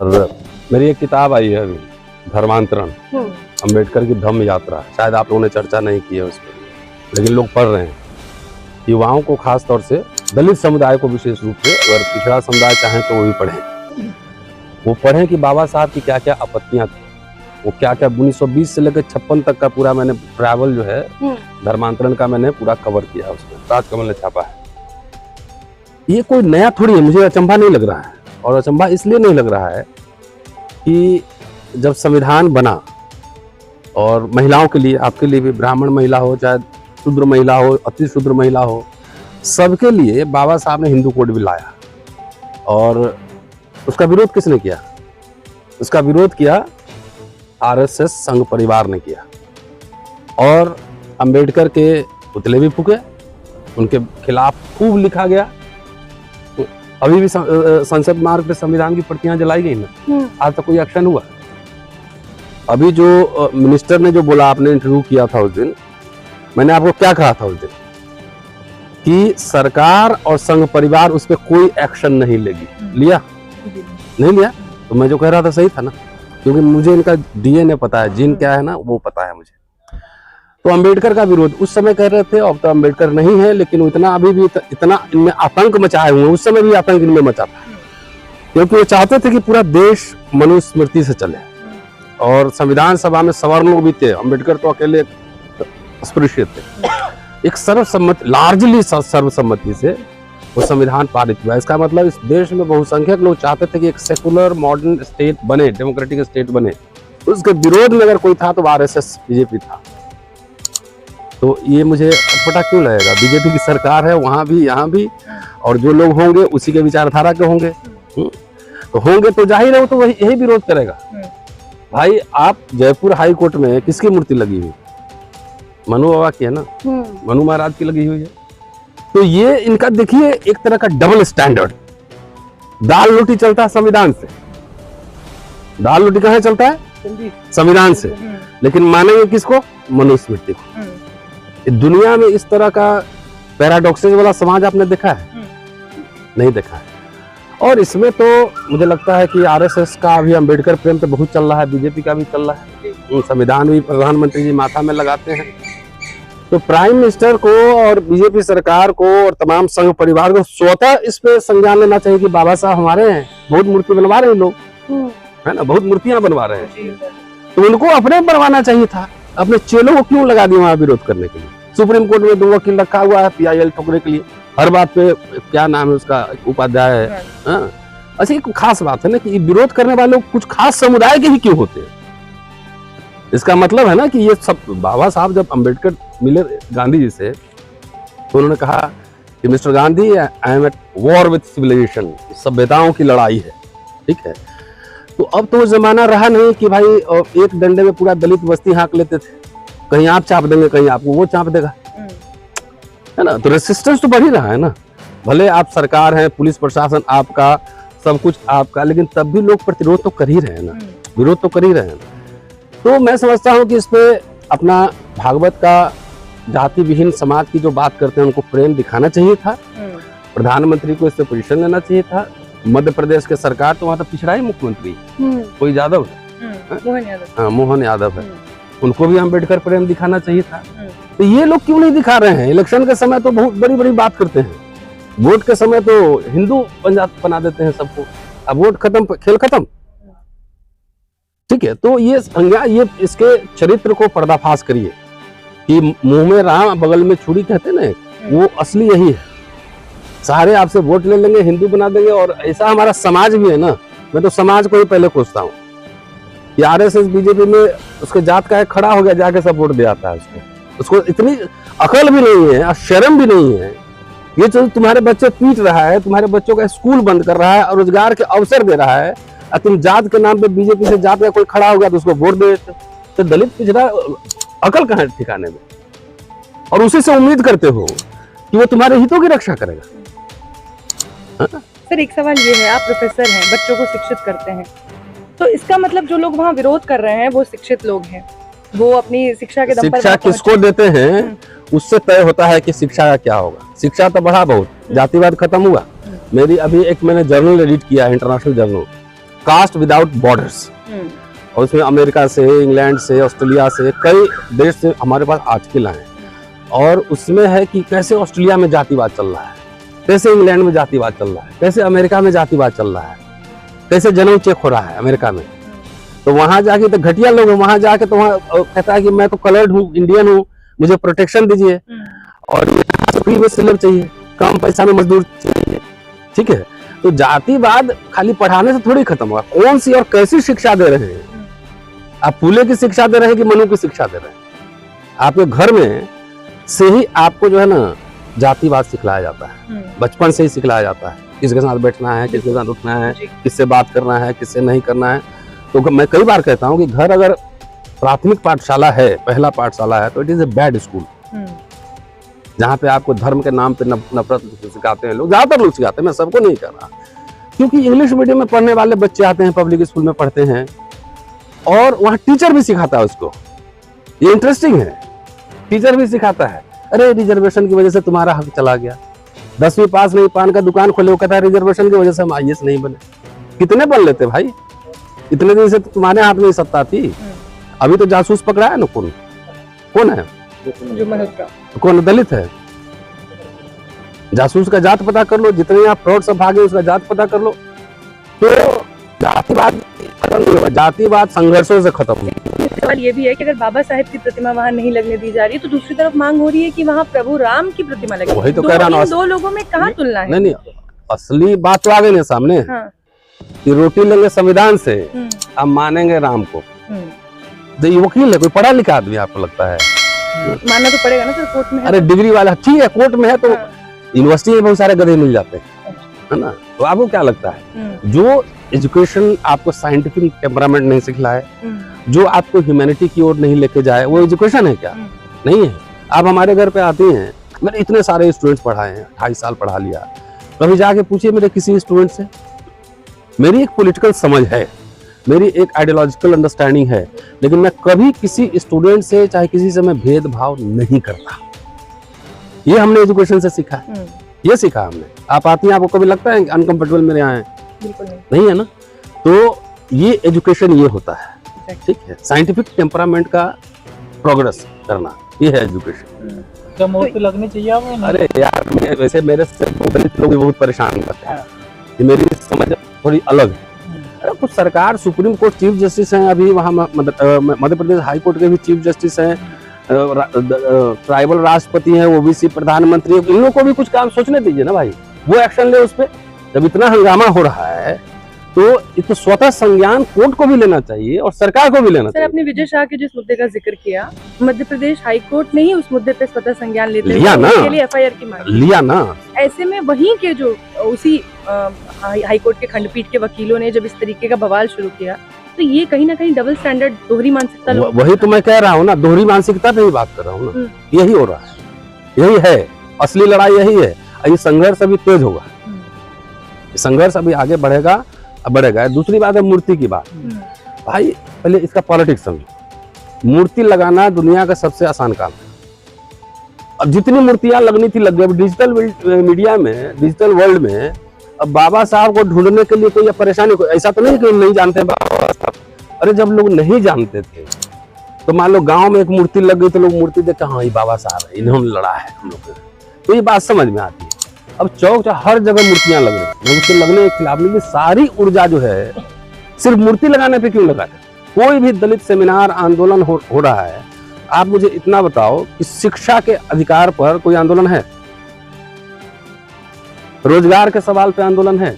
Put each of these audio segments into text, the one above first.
और मेरी एक किताब आई है अभी, धर्मांतरण, अंबेडकर की धम्म यात्रा। शायद आप लोगों ने चर्चा नहीं की है उस पर, लेकिन लोग पढ़ रहे हैं। युवाओं को खास तौर से, दलित समुदाय को विशेष रूप से, अगर पिछड़ा समुदाय चाहें तो वो भी पढ़ें। वो पढ़ें कि बाबा साहब की क्या क्या आपत्तियां थी, वो क्या क्या 1920 से लेकर 56 तक का पूरा मैंने ट्रैवल जो है धर्मांतरण का मैंने पूरा कवर किया, उसमें राजकमल ने छापा है। ये कोई नया थोड़ी है, मुझे अचंभा नहीं लग रहा है। और अचंभा इसलिए नहीं लग रहा है कि जब संविधान बना और महिलाओं के लिए, आपके लिए भी, ब्राह्मण महिला हो चाहे शूद्र महिला हो, अति शूद्र महिला हो, सबके लिए बाबा साहब ने हिंदू कोड भी लाया। और उसका विरोध किसने किया? उसका विरोध किया आरएसएस संघ परिवार ने किया। और अंबेडकर के पुतले भी फूके, उनके खिलाफ खूब लिखा गया। तो अभी भी संसद मार्ग पे संविधान की प्रतियां जलाई गई ना, आज तक कोई एक्शन हुआ? अभी जो मिनिस्टर ने जो बोला, आपने इंटरव्यू किया था उस दिन, मैंने आपको क्या कहा था उस दिन कि सरकार और संघ परिवार उस पर कोई एक्शन नहीं लेगी। लिया? नहीं लिया? तो मैं जो कह रहा था सही था ना, क्योंकि मुझे इनका डीएनए पता है, जीन क्या है ना वो पता है मुझे। तो अंबेडकर का विरोध उस समय कर रहे थे, अब तो अंबेडकर नहीं है, लेकिन इतना अभी भी इतना इनमें आतंक मचाए हुए, उस समय भी आतंक इनमें मचा था, क्योंकि वो चाहते थे कि पूरा देश मनुस्मृति से चले। और संविधान सभा में सवर्ण लोग भी थे, अंबेडकर तो अकेले अस्पृश्य थे। एक सर्वसम्मति, लार्जली सर्वसम्मति से वो संविधान पारित हुआ। इसका मतलब इस देश में बहुसंख्यक लोग चाहते थे कि एक सेकुलर मॉडर्न स्टेट बने, डेमोक्रेटिक स्टेट बने। उसके विरोध में अगर कोई था तो आरएसएस बीजेपी था। तो ये मुझे अटपटा क्यों लगेगा? बीजेपी की सरकार है वहां भी यहाँ भी, और जो लोग होंगे उसी के विचारधारा के होंगे। तो होंगे तो जाहिर है वो तो यही विरोध करेगा। भाई आप जयपुर हाई कोर्ट में किसकी मूर्ति लगी हुई? मनु बाबा की है ना, मनु महाराज की लगी हुई है। तो ये इनका देखिए एक तरह का डबल स्टैंडर्ड। दाल रोटी चलता है संविधान से, दाल रोटी कहाँ चलता है? संविधान से, लेकिन मानेंगे किसको? मनुस्मृति को। दुनिया में इस तरह का पैराडॉक्सेस वाला समाज आपने देखा है? नहीं देखा है। और इसमें तो मुझे लगता है कि आरएसएस का भी अंबेडकर प्रेम तो बहुत चल रहा है, बीजेपी का भी चल रहा है। संविधान भी प्रधानमंत्री जी माथा में लगाते हैं। तो प्राइम मिनिस्टर को और बीजेपी सरकार को और तमाम संघ परिवार को स्वतः इस पे संज्ञान लेना चाहिए कि बाबा साहब हमारे हैं, बहुत मूर्ति बनवा रहे हैं लोग, है ना, बहुत मूर्तियां बनवा रहे हैं। तो उनको अपने बनवाना चाहिए था, अपने चेलों को क्यों लगा दिया वहां विरोध करने के लिए? सुप्रीम कोर्ट में 2 वकील रखा हुआ है पीआईएल ठोकने के लिए, हर बात पे। क्या नाम है उसका, उपाध्याय है। अच्छा, एक खास बात है ना कि विरोध करने वाले लोग कुछ खास समुदाय के ही क्यों होते हैं? इसका मतलब है ना कि ये सब, बाबा साहब जब अंबेडकर मिले गांधी जी से तो उन्होंने कहा कि mister Gandhi, I am at war with civilisation, सभ्यताओं की लड़ाई है, ठीक है। तो अब तो जमाना रहा नहीं कि भाई एक डंडे में पूरा दलित बस्ती हाँक लेते थे, कहीं आप चाप देंगे, कहीं आपको वो चाप देगा, है ना। तो रेसिस्टेंस तो बढ़ ही रहा है ना। भले आप सरकार है, पुलिस प्रशासन आपका, सब कुछ आपका, लेकिन तब भी लोग प्रतिरोध तो कर ही रहे हैं ना, विरोध तो कर ही रहे हैं। तो मैं समझता हूँ कि इस पे अपना भागवत का जाति विहीन समाज की जो बात करते हैं उनको प्रेम दिखाना चाहिए था। प्रधानमंत्री को इससे पोजीशन लेना चाहिए था। मध्य प्रदेश के सरकार तो वहाँ तो पिछड़ा ही मुख्यमंत्री कोई यादव है, हाँ मोहन यादव है, उनको भी अम्बेडकर प्रेम दिखाना चाहिए था। तो ये लोग क्यों नहीं दिखा रहे हैं? इलेक्शन के समय तो बहुत बड़ी बड़ी बात करते हैं, वोट के समय तो हिंदू पंजाब बना देते हैं सबको। अब वोट खत्म, खेल खत्म, ठीक है। तो ये संज्ञा, ये इसके चरित्र को पर्दाफाश करिए कि मुंह में राम बगल में छुरी कहते ना, वो असली यही है। सारे आपसे वोट ले लेंगे, हिंदू बना देंगे। और ऐसा हमारा समाज भी है ना। मैं तो समाज को ही पहले कोसता हूँ कि आरएसएस बीजेपी में उसके जात का एक खड़ा हो गया, जाके सब वोट दे आता है उसको इतनी अकल भी नहीं है और शर्म भी नहीं है। ये जो तुम्हारे बच्चे पीट रहा है, तुम्हारे बच्चों का स्कूल बंद कर रहा है और रोजगार के अवसर दे रहा है, और तुम जात के नाम पे बीजेपी से जात का कोई खड़ा हो गया तो उसको वोट दे देते। तो दलित पिछड़ा अकल कहाँ है ठिकाने में? और उसी से उम्मीद करते हो कि वो तुम्हारे हितों की रक्षा करेगा। सर एक सवाल ये है, आप प्रोफेसर हैं, बच्चों को शिक्षित करते हैं, तो इसका मतलब जो लोग वहाँ विरोध कर रहे हैं वो शिक्षित लोग हैं, वो अपनी शिक्षा के दम पर शिक्षा किसको देते हैं उससे तय होता है कि शिक्षा का क्या होगा। शिक्षा तो बढ़ा बहुत, जातिवाद खत्म हुआ। मेरी अभी एक मैंने जर्नल एडिट किया, international journal, caste without borders, और उसमें अमेरिका से, इंग्लैंड से, ऑस्ट्रेलिया से, कई देश से हमारे पास आर्टिकल आए। और उसमें है कि कैसे ऑस्ट्रेलिया में जातिवाद चल रहा है, कैसे इंग्लैंड में जातिवाद चल रहा है, कैसे अमेरिका में जातिवाद चल रहा है, कैसे जनेऊ चेक हो रहा है अमेरिका में। तो वहां जाके तो घटिया लोग हैं, वहां जाके तो वहां कहता है कि मैं तो कलर्ड हूँ, इंडियन हूँ, मुझे प्रोटेक्शन दीजिए, और फ्री में सिलेब चाहिए, कम पैसा में मजदूर चाहिए। ठीक है, तो जातिवाद खाली पढ़ाने से थोड़ी खत्म होगा। कौन सी और कैसी शिक्षा दे रहे हैं आप? फूले की शिक्षा दे रहे हैं कि मनु की शिक्षा दे रहे हैं? आपके घर में से ही आपको जो है ना जातिवाद सिखलाया जाता है, बचपन से ही सिखलाया जाता है, किसके साथ बैठना है, किसके साथ उठना है, किससे बात करना है, किससे नहीं करना है। तो मैं कई बार कहता हूँ कि घर अगर प्राथमिक पाठशाला है, पहला पाठशाला है, तो it is a bad school, जहाँ पे आपको धर्म के नाम पे नफरत सिखाते हैं लोग, ज्यादातर लोग सिखाते हैं, मैं सबको नहीं कह रहा। क्योंकि इंग्लिश मीडियम में पढ़ने वाले बच्चे आते हैं, पब्लिक स्कूल में पढ़ते हैं, और वहाँ टीचर भी सिखाता है उसको। ये इंटरेस्टिंग है, टीचर भी सिखाता है, अरे रिजर्वेशन की वजह से तुम्हारा हक चला गया, 10वीं पास नहीं, पान का दुकान खोले, वो कहता है रिजर्वेशन की वजह से हम IAS नहीं बने। कितने बन लेते भाई, इतने दिन से तो तुम्हारे हाथ में ही सत्ता थी। अभी तो जासूस पकड़ा है ना, कौन है जो मल्होत्रा, कौन दलित है? जासूस का जात पता कर लो, जितने यहाँ फ्रॉड सब भागे उसका जात पता कर लो। तो जातिवाद खत्म नहीं होगा, जातिवाद संघर्षों से खत्म होगा। सवाल ये भी है कि अगर बाबा साहेब की प्रतिमा वहाँ नहीं लगने दी जा रही, तो दूसरी तरफ मांग हो रही है कि वहाँ प्रभु राम की प्रतिमा लगे। वही तो कह रहा हूँ, दो लोगों में कहाँ तुलना है? नहीं, असली बात तो आ गई ना सामने। हाँ। कि रोटी लेंगे संविधान से, अब मानेंगे राम को। तो ये वकील है, कोई पढ़ा लिखा आदमी आपको लगता है? मानना तो पड़ेगा ना सर, कोर्ट में है। अरे डिग्री वाला ठीक है, कोर्ट में है तो यूनिवर्सिटी में बहुत सारे गधे मिल जाते हैं, है ना। तो आपको क्या लगता है, जो एजुकेशन आपको साइंटिफिक टेम्परामेंट नहीं सिखलाए, जो आपको ह्यूमैनिटी की ओर नहीं लेके जाए, वो एजुकेशन है क्या? नहीं है। आप हमारे घर पे आती हैं, मैंने इतने सारे स्टूडेंट्स पढ़ाए हैं, 28 साल पढ़ा लिया, कभी जाके पूछिए मेरे किसी स्टूडेंट से। मेरी एक पॉलिटिकल समझ है, मेरी एक आइडियोलॉजिकल अंडरस्टैंडिंग है, लेकिन मैं कभी किसी स्टूडेंट से, चाहे किसी से, मैं भेदभाव नहीं करता। ये हमने एजुकेशन से सीखा है, ये सीखा हमने। आप आती हैं, आपको कभी लगता है अनकंफर्टेबल मेरे यहाँ है? बिल्कुल नहीं है ना। तो ये एजुकेशन ये होता है, ठीक है, साइंटिफिक टेम्परामेंट का प्रोग्रेस करना, ये है एजुकेशन। क्या मूर्ति लगनी चाहिए आप? अरे यार, वैसे मेरे से दलित लोग भी बहुत परेशान करते हैं, ये मेरी समझ थोड़ी अलग है। अरे कुछ सरकार, सुप्रीम कोर्ट चीफ जस्टिस हैं, अभी वहाँ मध्य प्रदेश हाई कोर्ट के भी चीफ जस्टिस हैं, ट्राइबल राष्ट्रपति हैं, ओबीसी प्रधानमंत्री, इन लोगों को भी कुछ काम सोचने दीजिए ना भाई, वो एक्शन ले उस पर। जब इतना हंगामा हो रहा है तो स्वतः संज्ञान कोर्ट को भी लेना चाहिए और सरकार को भी लेना चाहिए। सर, आपने विजय शाह के जिस मुद्दे का जिक्र किया, मध्य प्रदेश हाई कोर्ट ने ही उस मुद्दे पे स्वतः संज्ञान लेते लिया ना, उसके लिए FIR की मांग लिया ना। ऐसे में वहीं के जो उसी हाई कोर्ट के खंडपीठ के वकीलों ने जब इस तरीके का बवाल शुरू किया, तो ये कहीं ना कहीं डबल स्टैंडर्ड, दोहरी मानसिकता। वही तो मैं कह रहा हूँ ना, दोहरी मानसिकता पे ही बात कर रहा हूँ ना, यही हो रहा है, यही है असली लड़ाई, यही है। ये संघर्ष अभी तेज होगा, संघर्ष अभी आगे बढ़ेगा। दूसरी बात है मूर्ति की बात। भाई पहले इसका पॉलिटिक्स समझो। मूर्ति लगाना दुनिया का सबसे आसान काम है। अब जितनी मूर्तियां लगनी थी लग गई। अब डिजिटल मीडिया में, डिजिटल वर्ल्ड में, अब बाबा साहब को ढूंढने के लिए कोई परेशानी, कोई ऐसा तो नहीं कि नहीं जानते बाबा साहब। अरे जब लोग नहीं जानते थे तो मान लो गांव में एक मूर्ति लग गई तो लोग मूर्ति देखते, हाँ ये बाबा साहब है, इन्होंने लड़ा है हम लोग। तो ये बात समझ में आती है। अब चौक हर जगह मूर्तियां लग रही हैं, उसके लगने के खिलाफ नहीं। सारी ऊर्जा जो है सिर्फ मूर्ति लगाने पे क्यों लगा? कोई भी दलित सेमिनार, आंदोलन हो रहा है, आप मुझे इतना बताओ कि शिक्षा के अधिकार पर कोई आंदोलन है? रोजगार के सवाल पे आंदोलन है?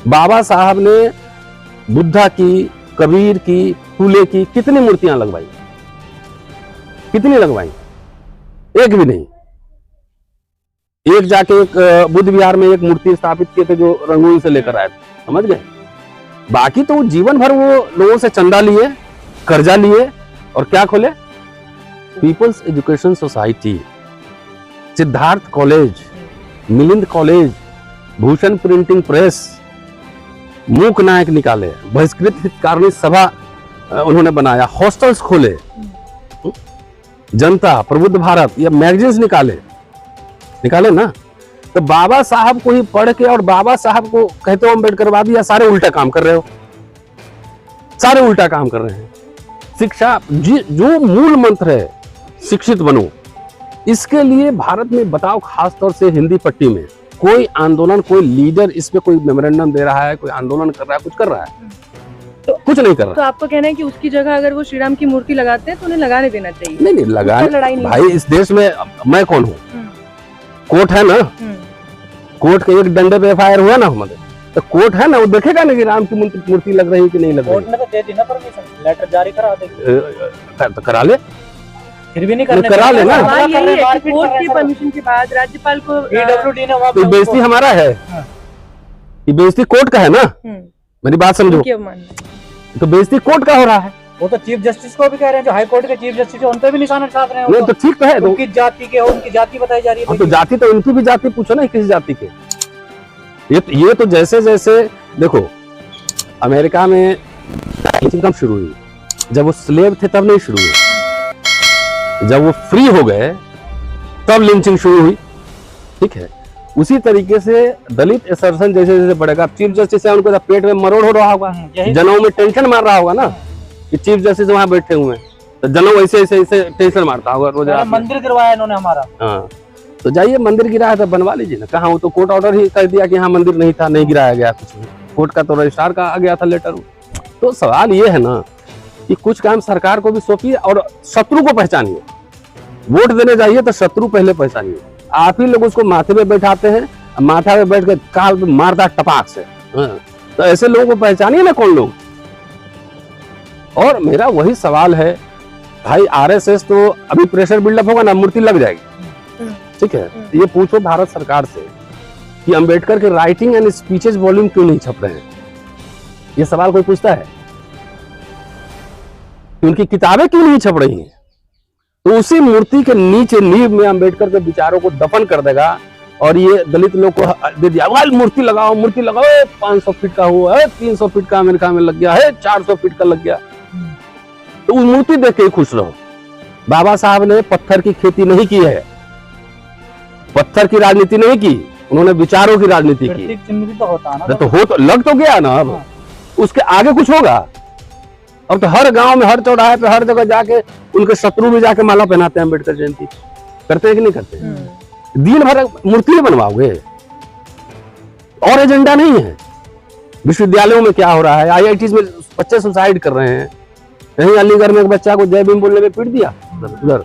बाबा साहब ने बुद्धा की, कबीर की, फूले की कितनी मूर्तियां लगवाई? कितनी लगवाई? एक भी नहीं। एक जाके एक बुद्ध विहार में एक मूर्ति स्थापित किए थे जो रंगून से लेकर आए थे, समझ गए। बाकी तो जीवन भर वो लोगों से चंदा लिए, कर्जा लिए और क्या खोले? Peoples education society, Siddharth college, Milind college, Bhushan printing press, Mook Nayak निकाले, बहिष्कृत हितकारिणी सभा उन्होंने बनाया, हॉस्टल्स खोले, जनता, प्रबुद्ध भारत, ये मैगजीन्स निकाले ना। तो बाबा साहब को ही पढ़ के और बाबा साहब को कहते हो अम्बेडकरवादी, या सारे उल्टा काम कर रहे हो, सारे उल्टा काम कर रहे हैं। शिक्षा जो मूल मंत्र है शिक्षित बनो, इसके लिए भारत में बताओ, खासतौर से हिंदी पट्टी में कोई आंदोलन, कोई लीडर इस पे कोई मेमोरेंडम दे रहा है, कोई आंदोलन कर रहा है, कुछ कर रहा है? तो कुछ नहीं कर रहा। तो आपको कहना है कि उसकी जगह अगर वो श्री राम की मूर्ति लगाते हैं तो उन्हें लगाने देना चाहिए? नहीं लगाए, लड़ाई नहीं भाई इस देश में मैं कौन हूँ? कोर्ट है ना, कोर्ट के एक डंडे पे FIR हुआ ना हमारे, तो कोर्ट है ना, वो देखेगा ना कि राम की मूर्ति लग रही है कि नहीं लग रही। कोर्ट ने तो दे दी ना परमिशन, लेटर जारी करा देगी। तो करा ले, फिर भी नहीं करने करा ले ना। सवाल यही है कि कोर्ट की परमिशन के बाद राज्यपाल को PWD ने वहाँ तो बेइज्जती हमारा है, ये बेइज्जती कोर्ट का है ना, मेरी बात समझो। तो बेइज्जती कोर्ट का हो रहा है। वो तो चीफ जस्टिस को भी कह रहे हैं, जो हाई कोर्ट के चीफ जस्टिस है उन पे भी निशाना साध रहे हैं। नहीं तो ठीक तो है, उनकी जाति के हो, उनकी जाति बताई जा रही है। तो जाति तो इनकी भी जाति पूछो ना, किस जाति के। ये तो जैसे जैसे देखो, अमेरिका में लिंचिंग कब शुरू हुई? जब वो स्लेव थे तब नहीं शुरू हुई, जब वो फ्री हो गए तब लिंचिंग शुरू हुई। ठीक है, उसी तरीके से दलित असर्सन जैसे जैसे बढ़ेगा, चीफ जस्टिस है उनको तो पेट में मरोड़ हो रहा होगा, जनों में टेंशन मार रहा होगा ना कि चीफ जस्टिस वहां बैठे हुए हैं, तो जनों ऐसे ऐसे ऐसे टेंशन मारता होगा रोज रात में। मंदिर गिरवाया इन्होंने हमारा। हाँ, तो जाइए मंदिर गिराया था, बनवा लीजिए ना। कहाँ, वो तो कोर्ट ऑर्डर ही कर दिया कि यहाँ मंदिर नहीं था, नहीं गिराया गया कुछ नहीं। कोर्ट का तो रजिस्ट्रार का आ गया था लेटर। तो सवाल ये है ना कि कुछ काम सरकार को भी सौंपिए और शत्रु को पहचानिए। वोट देने जाइए तो शत्रु पहले पहचानिए। आप ही लोग उसको माथे पे बैठाते हैं, माथा पे बैठ के काल पे मारता टपाक से। तो ऐसे लोगों को पहचानिए ना कौन लोग। और मेरा वही सवाल है भाई, RSS तो अभी प्रेशर बिल्डअप होगा ना, मूर्ति लग जाएगी। ठीक है, ये पूछो भारत सरकार से कि अंबेडकर के राइटिंग एंड स्पीचेस वॉल्यूम क्यों नहीं छप रहे हैं? ये सवाल कोई पूछता है कि उनकी किताबें क्यों नहीं छप रही हैं? तो उसी मूर्ति के नीचे नींव में अंबेडकर के विचारों को दफन कर देगा और ये दलित लोग को दे दिया, मूर्ति लगाओ, मूर्ति लगाओ, 500 फीट का हुआ है, 300 फीट का अमेरिका में लग गया है, 400 फीट का लग गया। तो उस मूर्ति देख के खुश रहो। बाबा साहब ने पत्थर की खेती नहीं की है, पत्थर की राजनीति नहीं की, उन्होंने विचारों की राजनीति की। तो होता ना, तो हो तो लग तो गया ना, अब उसके आगे कुछ होगा। अब तो हर गांव में, हर चौराहे पे, हर जगह जाके उनके शत्रु भी जाके माला पहनाते हैं अम्बेडकर जयंती। करते हैं कि नहीं करते? दिन भर मूर्ति बनवाओगे और एजेंडा नहीं है। विश्वविद्यालयों में क्या हो रहा है, IITs में बच्चे सुसाइड कर रहे हैं। कहीं अलीगढ़ में एक बच्चा को जय भीम बोलने में पीट दिया उधर।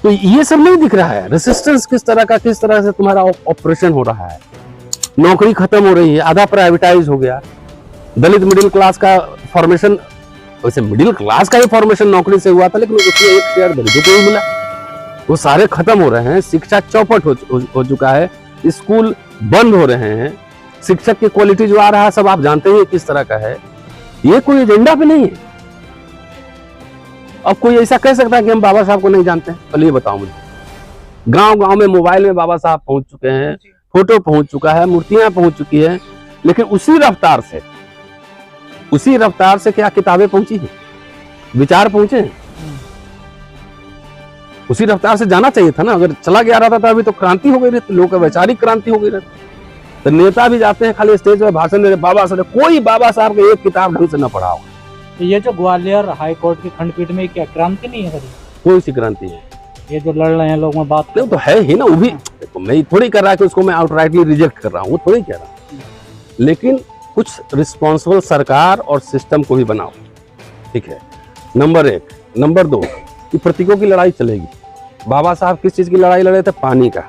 तो ये सब नहीं दिख रहा है। रेसिस्टेंस किस तरह का, किस तरह से तुम्हारा ऑपरेशन हो रहा है। नौकरी खत्म हो रही है, आधा प्राइवेटाइज हो गया। दलित मिडिल क्लास का फॉर्मेशन, वैसे मिडिल क्लास का ही फॉर्मेशन नौकरी से हुआ था, लेकिन उसमें एक शेयर दलितों को ही मिला। वो सारे खत्म हो रहे हैं। शिक्षा चौपट हो चुका है, स्कूल बंद हो रहे हैं। शिक्षक की क्वालिटी जो आ रहा है सब आप जानते हैं किस तरह का है। ये कोई एजेंडा पे नहीं है। अब कोई ऐसा कह सकता है कि हम बाबा साहब को नहीं जानते हैं? पहले ये बताओ मुझे। गांव गांव में मोबाइल में बाबा साहब पहुंच चुके हैं, फोटो पहुंच चुका है, मूर्तियां पहुंच चुकी है, लेकिन उसी रफ्तार से क्या किताबें पहुंची हैं, विचार पहुंचे हैं? उसी रफ्तार से जाना चाहिए था ना। अगर चला गया रहता था अभी तो क्रांति हो गई रहती, लोगों का वैचारिक क्रांति हो गई रहती। तो नेता भी जाते हैं खाली स्टेज पे भाषण दे रहे, बाबा साहब, कोई बाबा साहब का एक किताब ढंग से न पढ़ा हो। तो ये जो ग्वालियर हाई कोर्ट की खंडपीठ में क्या क्रांति नहीं है? कोई सी क्रांति है? ये जो लड़ रहे हैं लोग में बात तो है ही ना। वो भी देखो, मैं थोड़ी कर रहा कि उसको मैं आउटराइटली रिजेक्ट कर रहा हूँ, वो थोड़ी कह रहा हूँ। लेकिन कुछ रिस्पॉन्सिबल सरकार और सिस्टम को भी बनाओ। ठीक है, नंबर 1। नंबर 2, कि प्रतीकों की लड़ाई चलेगी। बाबा साहब किस चीज की लड़ाई लड़े थे? पानी का,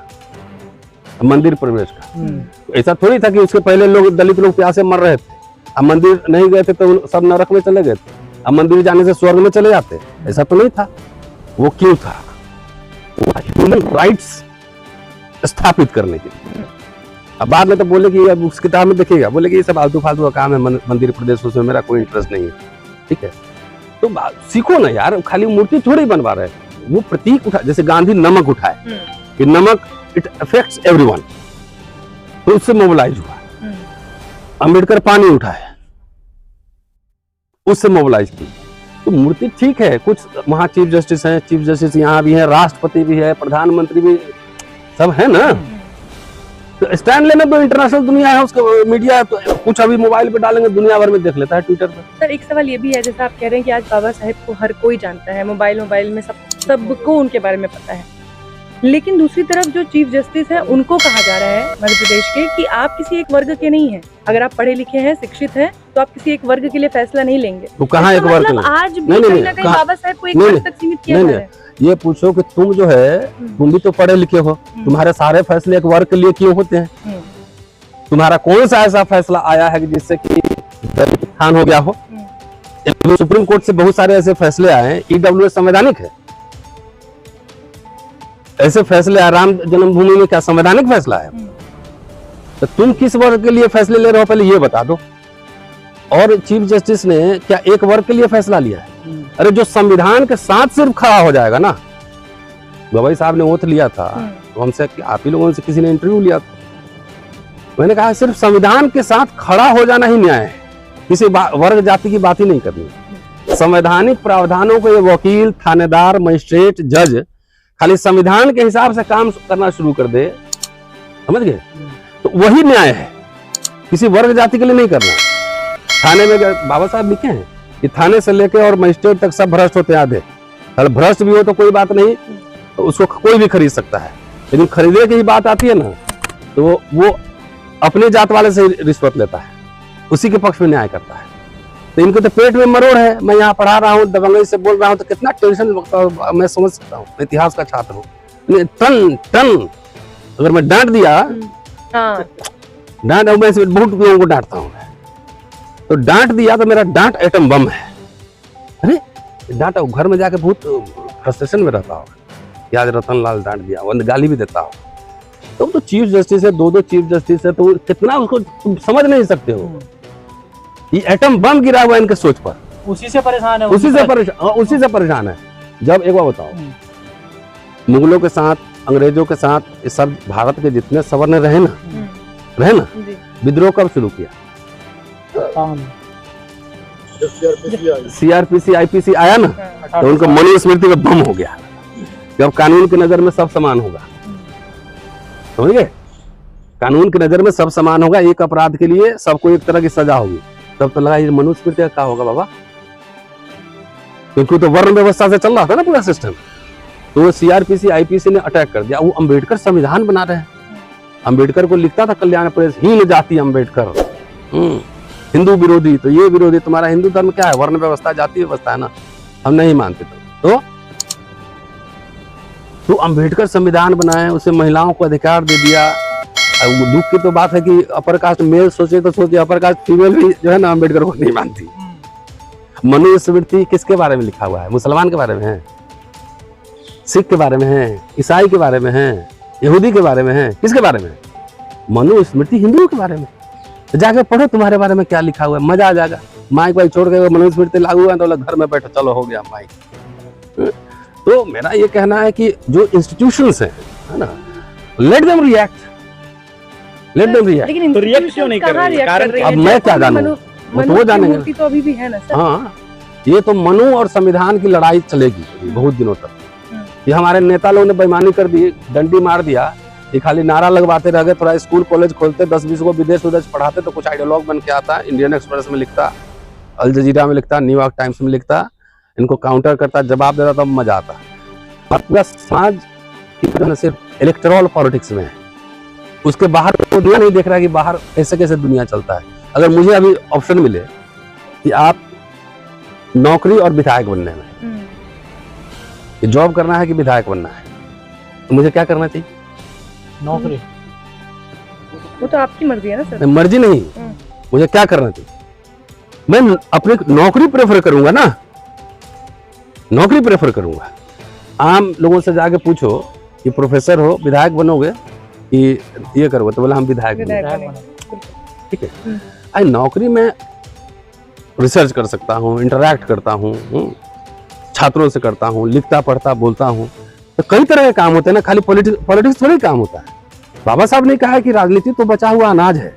मंदिर प्रवेश का। ऐसा थोड़ी था कि उसके पहले लोग, दलित लोग प्यासे मर रहे थे, अब मंदिर नहीं गए थे तो सब नरक में चले गए थे, अब मंदिर जाने से स्वर्ग में चले जाते। ऐसा तो नहीं था। वो क्यों था? ह्यूमन राइट्स स्थापित करने के लिए। अब बाद में तो बोले कि अब उस किताब में देखिएगा, बोले कि ये सब आलतू फालतू का काम है, मंदिर प्रदेश, उसमें मेरा कोई इंटरेस्ट नहीं है। ठीक है, तो सीखो ना यार, खाली मूर्ति थोड़ी बनवा रहे। वो प्रतीक उठा, जैसे गांधी नमक उठाए कि नमक इट अफेक्ट्स एवरीवन, तो उससे मोबिलाइज हुआ। अंबेडकर पानी उठाए, उससे मोबिलाइज की। तो मूर्ति ठीक है, कुछ वहां चीफ जस्टिस हैं, चीफ जस्टिस यहाँ भी है, राष्ट्रपति भी है, प्रधानमंत्री भी, सब है ना। तो स्टैंड लेने तो इंटरनेशनल दुनिया है, उसके मीडिया है, तो कुछ अभी मोबाइल पे डालेंगे दुनिया भर में देख लेता है, ट्विटर पे। सर एक सवाल ये भी है, जैसा आप कह रहे हैं कि आज बाबा साहेब को हर कोई जानता है, मोबाइल में सबको उनके बारे में पता है, लेकिन दूसरी तरफ जो चीफ जस्टिस है उनको कहा जा रहा है मध्य प्रदेश के कि आप किसी एक वर्ग के नहीं हैं, अगर आप पढ़े लिखे हैं, शिक्षित हैं, तो आप किसी एक वर्ग के लिए फैसला नहीं लेंगे। तो कहाँ एक वर्ग के लिए? आज भी कहीं ना कहीं बाबा साहेब को एक वर्ग तक सीमित किया जा रहा है। ये पूछो कि तुम जो है, तुम भी तो पढ़े लिखे हो, तुम्हारे सारे फैसले एक वर्ग के लिए क्यों होते हैं? तुम्हारा कौन सा ऐसा फैसला आया है कि जिससे कि दलित उत्थान हो गया हो? सुप्रीम कोर्ट से बहुत सारे ऐसे फैसले आए हैं। ईडब्ल्यूएस संवैधानिक है? ऐसे फैसले राम जन्मभूमि में क्या संवैधानिक फैसला है? तो तुम किस वर्ग के लिए फैसले ले रहे हो, पहले ये बता दो। और चीफ जस्टिस ने क्या एक वर्ग के लिए फैसला लिया है? अरे जो संविधान के साथ सिर्फ खड़ा हो जाएगा ना, गवाई साहब ने ओथ लिया था, तो हमसे आप ही लोगों से किसी ने इंटरव्यू लिया था, मैंने कहा सिर्फ संविधान के साथ खड़ा हो जाना ही न्याय है, किसी वर्ग जाति की बात ही नहीं करनी। संवैधानिक प्रावधानों को ये वकील, थानेदार, मजिस्ट्रेट, जज खाली संविधान के हिसाब से काम करना शुरू कर दे, समझ गए, तो वही न्याय है, किसी वर्ग जाति के लिए नहीं करना। थाने में बाबा साहब लिखे हैं कि थाने से लेके और मजिस्ट्रेट तक सब भ्रष्ट होते हैं आधे। अगर भ्रष्ट भी हो तो कोई बात नहीं, तो उसको कोई भी खरीद सकता है, लेकिन खरीदने की बात आती है ना, तो वो अपने जात वाले से रिश्वत लेता है, उसी के पक्ष में न्याय करता है। तो इनको तो पेट में मरोड़ है। मैं यहाँ पढ़ा रहा हूँ, दबंगई से बोल रहा हूँ, तो कितना टेंशन मैं समझ सकता हूँ, इतिहास का छात्र हूँ। टन अगर मैं डांट दिया, डांट मैं बहुत लोगों को डांटता हूँ, तो डांट दिया तो मेरा डांट एटम बम है। अरे डांट घर में जाके बहुत फ्रस्ट्रेशन में रहता हूँ कि आज रतन लाल डांट दिया, वो गाली भी देता हूँ। तो चीफ जस्टिस है, दो चीफ जस्टिस है, तो कितना उसको तुम समझ नहीं सकते हो। ये एटम बम गिरा हुआ इनके सोच पर, उसी से परेशान है, उसी से परेशान है। जब एक बार बताओ, मुगलों के साथ, अंग्रेजों के साथ, ये सब भारत के जितने सवर्ण रहे ना, विद्रोह कब शुरू किया? सीआरपीसी आईपीसी आया ना, तो उनको मनुस्मृति का बम हो गया। जब कानून की नजर में सब समान होगा, समझ गए, कानून की नजर में सब समान होगा, एक अपराध के लिए सबको एक तरह की सजा होगी, तब तो लगा ये मनुस्मृति का क्या होगा बाबा, क्योंकि तो वर्ण व्यवस्था से चल रहा था ना पूरा सिस्टम। तो सीआरपीसी आईपीसी ने अटैक कर दिया। वो अंबेडकर संविधान बना रहे हैं, अंबेडकर को लिखता था कल्याण प्रेस, हीन जाति अंबेडकर, हिंदू विरोधी, तो ये विरोधी, तुम्हारा हिंदू धर्म क्या है? वर्ण व्यवस्था, जाति व्यवस्था है ना, हम नहीं मानते। तो अंबेडकर संविधान बनाए, उसे महिलाओं को अधिकार दे दिया। दुख की तो बात है कि अपर कास्ट मेल सोचे तो सोचे, अपर कास्ट फीमेल भी जो है ना अंबेडकर को नहीं मानती। मनुस्मृति किसके बारे में लिखा हुआ है? मुसलमान के बारे में है, सिख के बारे में है, ईसाई के बारे में है, यहूदी के बारे में है, किसके बारे में? मनुस्मृति हिंदुओं के बारे में। तो जाके पढ़ो तुम्हारे बारे में क्या लिखा हुआ है, मजा आ जाएगा। माइक वाइक छोड़ के मनुस्मृति लागू हुआ तो घर में बैठो, चलो हो गया माइक। तो मेरा ये कहना है कि जो इंस्टीट्यूशंस हैं, है ना, let them react, let them react. लेकिन तो रिएक्ट क्यों नहीं कर रहे हैं? कारण अब मैं क्या जानूं, वो जानेंगे। तो अभी भी है ना सर। हाँ, ये तो मनु और संविधान की लड़ाई चलेगी बहुत दिनों तक। ये हमारे नेता लोगों ने बेईमानी कर दी, डंडी मार दिया, ये खाली नारा लगवाते रह गए। थोड़ा स्कूल कॉलेज खोलते, 10-20 को विदेश उदेश पढ़ाते, तो कुछ आइडियोलॉग बन के आता, इंडियन एक्सप्रेस में लिखता, अल जजीरा में लिखता, न्यूयॉर्क टाइम्स में लिखता, इनको काउंटर करता, जवाब देता, तब मजा आता। पूरा समाज की तरह सिर्फ इलेक्टोरल पॉलिटिक्स में है, उसके बाहर तो दुनिया नहीं देख रहा है कि बाहर कैसे कैसे दुनिया चलता है। अगर मुझे अभी ऑप्शन मिले कि आप नौकरी और विधायक बनने में, जॉब करना है कि विधायक बनना है, तो मुझे क्या करना चाहिए? नौकरी। वो तो आपकी मर्जी है ना सर। मर्जी नहीं, मुझे क्या करना चाहिए? मैं अपनी नौकरी प्रेफर करूंगा ना, नौकरी प्रेफर करूंगा। आम लोगों से जाके पूछो कि प्रोफेसर हो, विधायक बनोगे कि ये करोगे, तो बोला हम विधायक बनेंगे। ठीक है, आई नौकरी में रिसर्च कर सकता हूँ, इंटरैक्ट करता हूँ, छात्रों से करता हूँ, लिखता पढ़ता बोलता हूँ, तो कई तरह के काम होते हैं ना, खाली पॉलिटिक्स थोड़ी काम होता है। बाबा साहब ने कहा है कि राजनीति तो बचा हुआ अनाज है,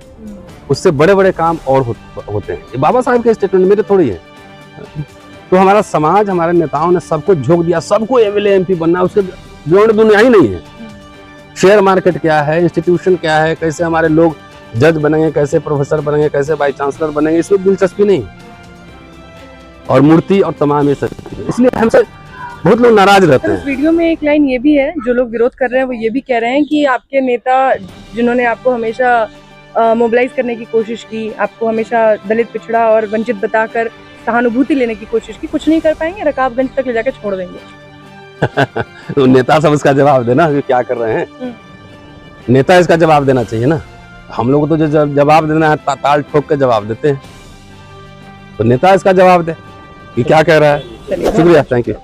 उससे बड़े बड़े काम और होते हैं। ये बाबा साहब के स्टेटमेंट मेरे थोड़ी है। तो हमारा समाज, हमारे नेताओं ने सबको झोंक दिया, सबको एमएलए एमपी बनना, उसके बियॉन्ड दुनिया ही नहीं है। शेयर मार्केट क्या है, इंस्टीट्यूशन क्या है, कैसे हमारे लोग जज बनेंगे, कैसे प्रोफेसर बनेंगे, कैसे वाइस चांसलर बनेंगे, इसमें दिलचस्पी नहीं। और मूर्ति और तमाम ये सब, इसलिए हमसे बहुत लोग नाराज रहते उस हैं। वीडियो में एक लाइन ये भी है, जो लोग विरोध कर रहे हैं वो ये भी कह रहे हैं कि आपके नेता जिन्होंने आपको हमेशा मोबिलाइज करने की कोशिश की, आपको हमेशा दलित, पिछड़ा और वंचित बताकर सहानुभूति लेने की कोशिश की, कुछ नहीं कर पाएंगे, रकाबगंज तक ले जाकर छोड़ देंगे। तो नेता सब इसका जवाब देना कि क्या कर रहे हैं। नेता इसका जवाब देना चाहिए ना। हम लोग तो जो जवाब देना है ताल ठोक के जवाब देते हैं, तो नेता इसका जवाब दे कि क्या कह रहा है। चलिए, शुक्रिया, थैंक यू।